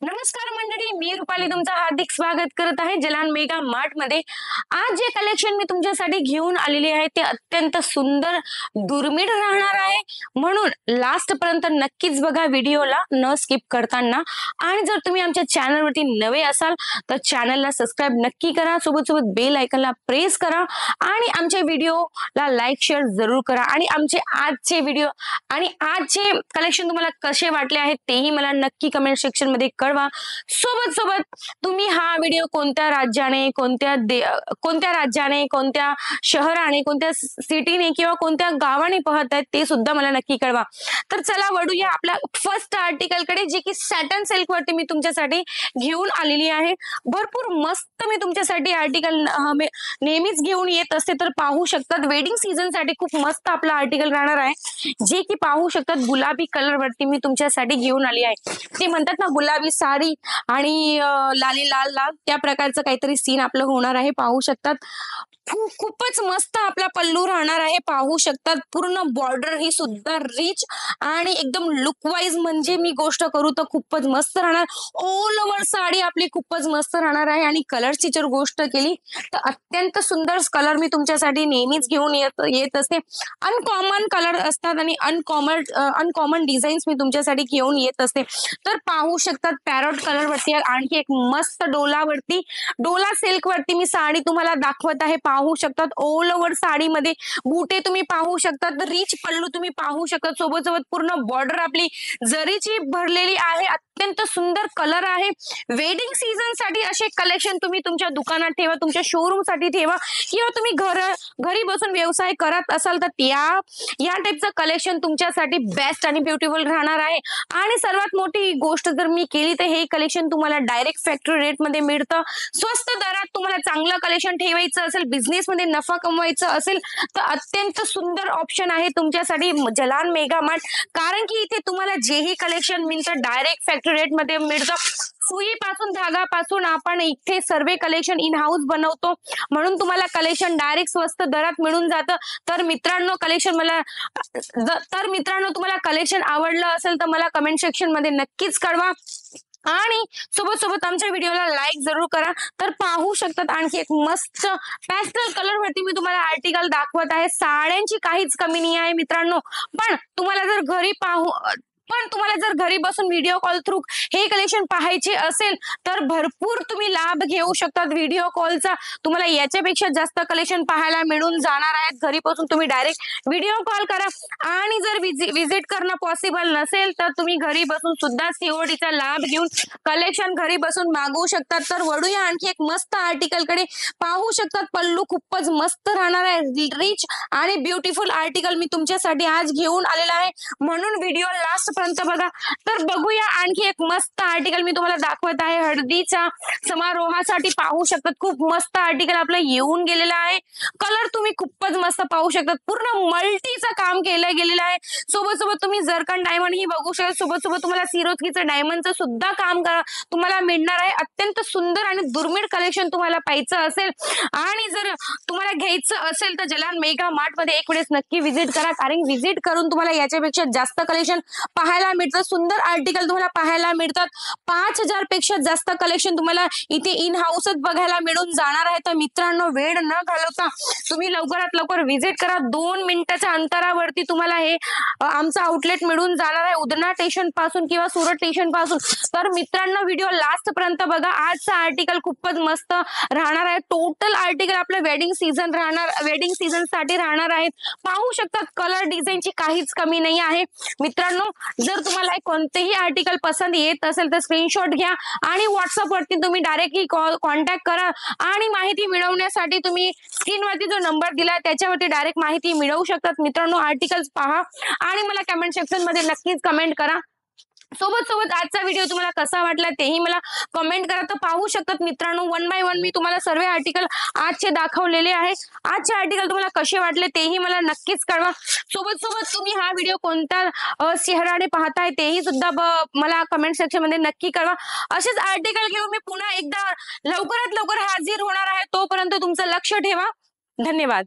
नमस्कार मंडळी, मी रुपाली तुमचं हार्दिक स्वागत करत आहे जलान मेगा मार्ट मध्ये। आज जे कलेक्शन मी तुमच्यासाठी घेऊन आलेली आहे ते अत्यंत सुंदर दुर्मिळ राहणार आहे, म्हणून लास्ट पर्यंत नक्कीच बघा व्हिडिओला न स्किप करताना। आणि जर तुम्ही आमच्या चॅनलवरती नवे असाल तर चॅनलला सबस्क्राइब नक्की करा, सोबत सोबत बेल आयकॉनला प्रेस करा आणि आमच्या व्हिडिओला लाईक शेअर जरूर करा। आणि आमचे आजचे व्हिडिओ आणि आजचे कलेक्शन तुम्हाला कसे वाटले आहेत तेही मला नक्की कमेंट सेक्शन मध्ये कळवा। सोबत सोबत तुम्ही हा व्हिडिओ कोणत्या राज्याने, कोणत्या शहराने, कोणत्या सिटीने किंवा कोणत्या गावाने पाहत आहेत ते सुद्धा मला नक्की कळवा। तर चला वळूया आपल्या फर्स्ट आर्टिकल कडे, जे की सॅटन सिल्क वरती मी तुमच्यासाठी घेऊन आलेली आहे। भरपूर मस्त मी तुमच्यासाठी आर्टिकल नेहमीच घेऊन येत असते, तर पाहू शकतात वेडिंग सीझन साठी खूप मस्त आपला आर्टिकल राहणार आहे, जे की पाहू शकतात गुलाबी कलर वरती मी तुमच्यासाठी घेऊन आली आहे। ते म्हणतात ना गुलाबी साडी आणि लाली लाल लाल, त्या प्रकारचं काहीतरी सीन आपलं होणार आहे। पाहू शकतात खूपच मस्त आपला पल्लू राहणार आहे। पाहू शकतात पूर्ण बॉर्डर ही सुद्धा रिच आणि एकदम लुक वाईज म्हणजे मी गोष्ट करू तर खूपच मस्त राहणार। ऑल ओव्हर साडी आपली खूपच मस्त राहणार आहे। आणि कलरची जर गोष्ट केली तर अत्यंत सुंदर कलर मी तुमच्यासाठी नेहमीच घेऊन येत असते। अनकॉमन कलर असतात आणि अनकॉमन डिझाईन्स मी तुमच्यासाठी घेऊन येत असते। तर पाहू शकतात पॅरोट कलर वरती आणखी एक मस्त डोला सिल्क वरती मी साडी तुम्हाला दाखवत आहे। पाहू शकतात ऑल ओव्हर साडीमध्ये बुटे तुम्ही पाहू शकतात, रिच पल्लू तुम्ही पाहू शकतात, सोबत सोबत पूर्ण बॉर्डर आपली जरीची भरलेली आहे। अत्यंत सुंदर कलर आहे। वेडिंग सीझन साठी असे कलेक्शन तुम्ही तुमच्या दुकानात ठेवा, तुमच्या शोरूम साठी ठेवा, किंवा तुम्ही घरी बसून व्यवसाय करत असाल तर या टाइपचं कलेक्शन तुमच्यासाठी बेस्ट आणि ब्युटिफुल राहणार आहे। आणि सर्वात मोठी गोष्ट जर मी केली तर हे कलेक्शन तुम्हाला डायरेक्ट फॅक्टरी रेट मध्ये मिळतं। स्वस्त दरात तुम्हाला चांगलं कलेक्शन ठेवायचं असेल, बिझनेस मध्ये नफा कमवायचा असेल तर अत्यंत सुंदर ऑप्शन आहे तुमच्यासाठी जलान मेगा मार्ट। कारण की इथे तुम्हाला जेही कलेक्शन मिळतं डायरेक्ट फॅक्टरी रेट मध्ये मिळतं। सुईपासून धागापासून आपण इथे सर्व कलेक्शन इन हाऊस बनवतो, म्हणून तुम्हाला कलेक्शन डायरेक्ट स्वस्त दरात मिळून जातं। तर मित्रांनो तुम्हाला कलेक्शन आवडलं असेल तर मला कमेंट सेक्शन मध्ये नक्कीच कळवा आणि सोबत सोबत आमच्या व्हिडिओला लाईक जरूर करा। तर पाहू शकतात आणखी एक मस्त पॅस्टल कलर वरती मी तुम्हाला आर्टिकल दाखवत आहे। साड्यांची काहीच कमी नाही आहे मित्रांनो, पण तुम्हाला जर घरी बसून व्हिडिओ कॉल थ्रू हे कलेक्शन पाहायचे असेल तर भरपूर तुम्ही लाभ घेऊ शकतात व्हिडिओ कॉलचा। तुम्हाला याच्यापेक्षा जास्त कलेक्शन पाहायला मिळून जाणार आहेत। घरी बसून तुम्ही डायरेक्ट व्हिडिओ कॉल करा आणि जर विजिट करणं पॉसिबल नसेल तर तुम्ही घरी बसून सुद्धा सीओडीचा लाभ घेऊन कलेक्शन घरी बसून मागवू शकतात। तर वळूया आणखी एक मस्त आर्टिकल कडे। पाहू शकतात पल्लू खूपच मस्त राहणार आहे, रिच आणि ब्युटिफुल आर्टिकल मी तुमच्यासाठी आज घेऊन आलेला आहे, म्हणून व्हिडिओ लास्ट पर्यंत बघा। तर बघूया आणखी एक मस्त आर्टिकल मी तुम्हाला दाखवत आहे हळदीच्या समारोहासाठी। पाहू शकतात खूप मस्त आर्टिकल आपलं येऊन गेलेला आहे। कलर तुम्ही खूपच मस्त पाहू शकतात, पूर्ण मल्टीचं काम केलं गेलेलं आहे। सोबत सोबत तुम्ही जरकन डायमंड ही बघू शकता, सोबत सोबत तुम्हाला सिरोस्कीचं डायमंडचं सुद्धा काम तुम्हाला मिळणार आहे। अत्यंत सुंदर आणि दुर्मिळ कलेक्शन तुम्हाला पाहायचं असेल आणि जर तुम्हाला घ्यायचं असेल तर जलान मेगा मार्ट मध्ये एक वेळेस नक्की व्हिजिट करा, कारण व्हिजिट करून तुम्हाला याच्यापेक्षा जास्त कलेक्शन पाहायला मिळतं, सुंदर आर्टिकल तुम्हाला पाहायला मिळतात. 5,000 पेक्षा जास्त कलेक्शन तुम्हाला इथे इन हाऊसच बघायला मिळून जाणार आहे. तर मित्रांनो, वेळ न घालवता तुम्ही लवकरात लवकर व्हिजिट करा. 2 मिनिटाच्या अंतरावरती तुम्हाला हे आमचं आउटलेट मिळून जाणार आहे, उधना स्टेशन पासून किंवा सुरत स्टेशन पासून. तर मित्रांनो, व्हिडिओ लास्ट पर्यंत बघा. आजचा आर्टिकल खूपच मस्त राहणार आहे. टोटल आर्टिकल आपलं वेडिंग सीझन साठी राहणार आहेत. पाहू शकतात, कलर डिझाईनची काहीच कमी नाही आहे. मित्रांनो, जर तुम्हाला कोणतेही आर्टिकल पसंत येत असेल तर स्क्रीनशॉट घ्या आणि व्हॉट्सअपवरती तुम्ही डायरेक्टली कॉन्टॅक्ट करा आणि माहिती मिळवण्यासाठी तुम्ही स्क्रीनवरती जो नंबर दिला त्याच्यावरती डायरेक्ट माहिती मिळवू शकतात. मित्रांनो, आर्टिकल्स पहा आणि मला कमेंट सेक्शन मध्ये नक्कीच कमेंट करा. सोबत आजचा व्हिडिओ तुम्हाला कसा वाटला तेही मला कमेंट करा. तर पाहू शकतात मित्रांनो, 1 बाय 1 मी तुम्हाला सर्व आर्टिकल आजचे दाखवलेले आहेत. आजचे आर्टिकल तुम्हाला कसे वाटले तेही मला नक्कीच कळवा. सोबत तुम्ही हा व्हिडिओ कोणत्या शहराने पाहताय तेही सुद्धा मला कमेंट सेक्शन मध्ये नक्की कळवा. असेच आर्टिकल घेऊन मी पुन्हा एकदा लवकरात लवकर हाजीर होणार आहे. तोपर्यंत तुमचं लक्ष ठेवा. धन्यवाद.